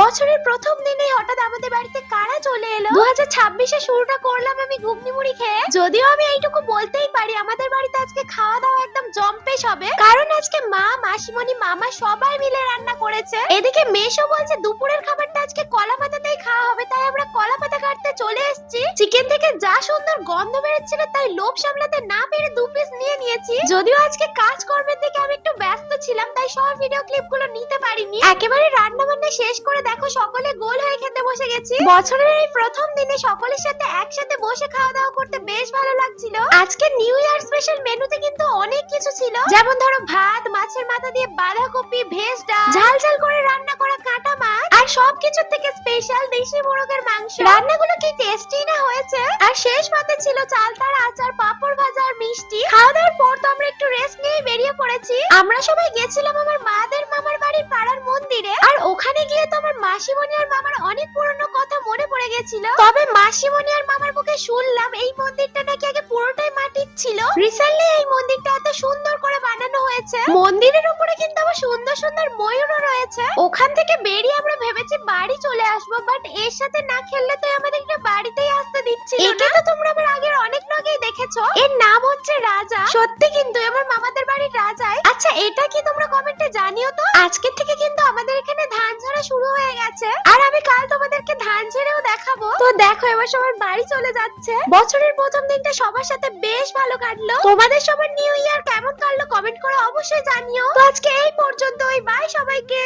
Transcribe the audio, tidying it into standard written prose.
বছরের প্রথম দিনেই হঠাৎ আমাদের বাড়িতে কারা চলে এলো। 2026-এ শুরুটা করলাম আমি ঘুগনি মুড়ি খেয়ে। যদিও আমি এইটুকু বলতেই পারি আমাদের বাড়িতে আজকে খাওয়া দাওয়া একদম জম্পেশ হবে, কারণ আজকে মা, মাসিমণি, মামা সবাই মিলে রান্না করেছে। এদিকে মেশো বলছে দুপুরের খাবারটা আজকে কলা পাতাতেই খাওয়া হবে, তাই আমরা কলা পাতা কাটতে চলে এসেছি। চিকেন থেকে যা সুন্দর গন্ধ বেরোচ্ছিল তাই লোভ সামলাতে না পেরে 2 পিস নিয়ে নিয়েছি। যদিও আজকে কাজকর্মের দিকে আমি একটু ব্যস্ত ছিলাম তাই সব ভিডিও ক্লিপগুলো নিতে পারিনি। একেবারে রান্না বান্না শেষ করে দেখো সকলে গোল হয়ে খেতে বসে গেছি। বছরের এই প্রথম দিনে সকলের সাথে একসাথে বসে খাওয়া দাওয়া করতে বেশ ভালো লাগছিল। আজকে নিউ ইয়ার স্পেশাল মেনুতে কিন্তু অনেক কিছু ছিল, যেমন ধরো ভাত, মাছের মাথা দিয়ে বাঁধাকপি, ভেজ ডাল, ঝাল ঝাল করে রান্না করা কাটা মাছ, আর সবকিছু থেকে স্পেশাল দেশি মোরগের মাংস। রান্নাগুলো কি টেস্টি না হয়েছে। আর শেষ পাতে ছিল চালতার আচার, পাঁপড় ভাজা আর মিষ্টি। খাওয়া দাওয়ার পর তো আমরা একটু রেস্ট নিয়ে বেরিয়ে পড়েছি। আমরা সবাই গেছিলাম আমার মাদের মামার বাড়ির পাড়ার মন্দিরে, আর ওখানে গিয়ে তো আমার মাসিমণি আর মামার অনেক পুরনো কথা মনে পড়ে গেছিল। তবে মাসিমণি আর মামার মুখে শুনলাম এই মন্দিরটা নাকি আগে পুরোটাই মাটির ছিল। রিসেন্টলি এই মন্দিরটা এত সুন্দর করে বানানো হয়েছে। মন্দিরের উপরে কিন্তু আবার সুন্দর সুন্দর ময়ূরও রয়েছে। ওখান থেকে বেরিয়ে আমরা ভেবেছি বাড়ি চলে আসবো, বাট এর সাথে না খেললে তো আমাদেরকে বাড়িতেই আসতে দিচ্ছিল না। একে তো তোমরা আমার আগের অনেক লগেই দেখেছো। এর নাম হচ্ছে রাজা। সত্যি কিন্তু আমার মামাদের বাড়ির রাজাই। আচ্ছা এটা কি তোমরা কমেন্টে জানিও তো। আজকে থেকে কিন্তু আমাদের এখানে ধান ঝাড়া শুরু হয়ে গেছে, আর আমি কাল তোমাদেরকে ধান ঝেড়েও দেখাবো। তো দেখো এবার সবার বাড়ি চলে যাচ্ছে। বছরের প্রথম দিনটা সবার সাথে বেশ ভালো কাটলো। তোমাদের সবার নিউ ইয়ার কেমন কাটলো কমেন্ট করে অবশ্যই জানিও। তো আজকে এই পর্যন্তই, বাই সবাইকে।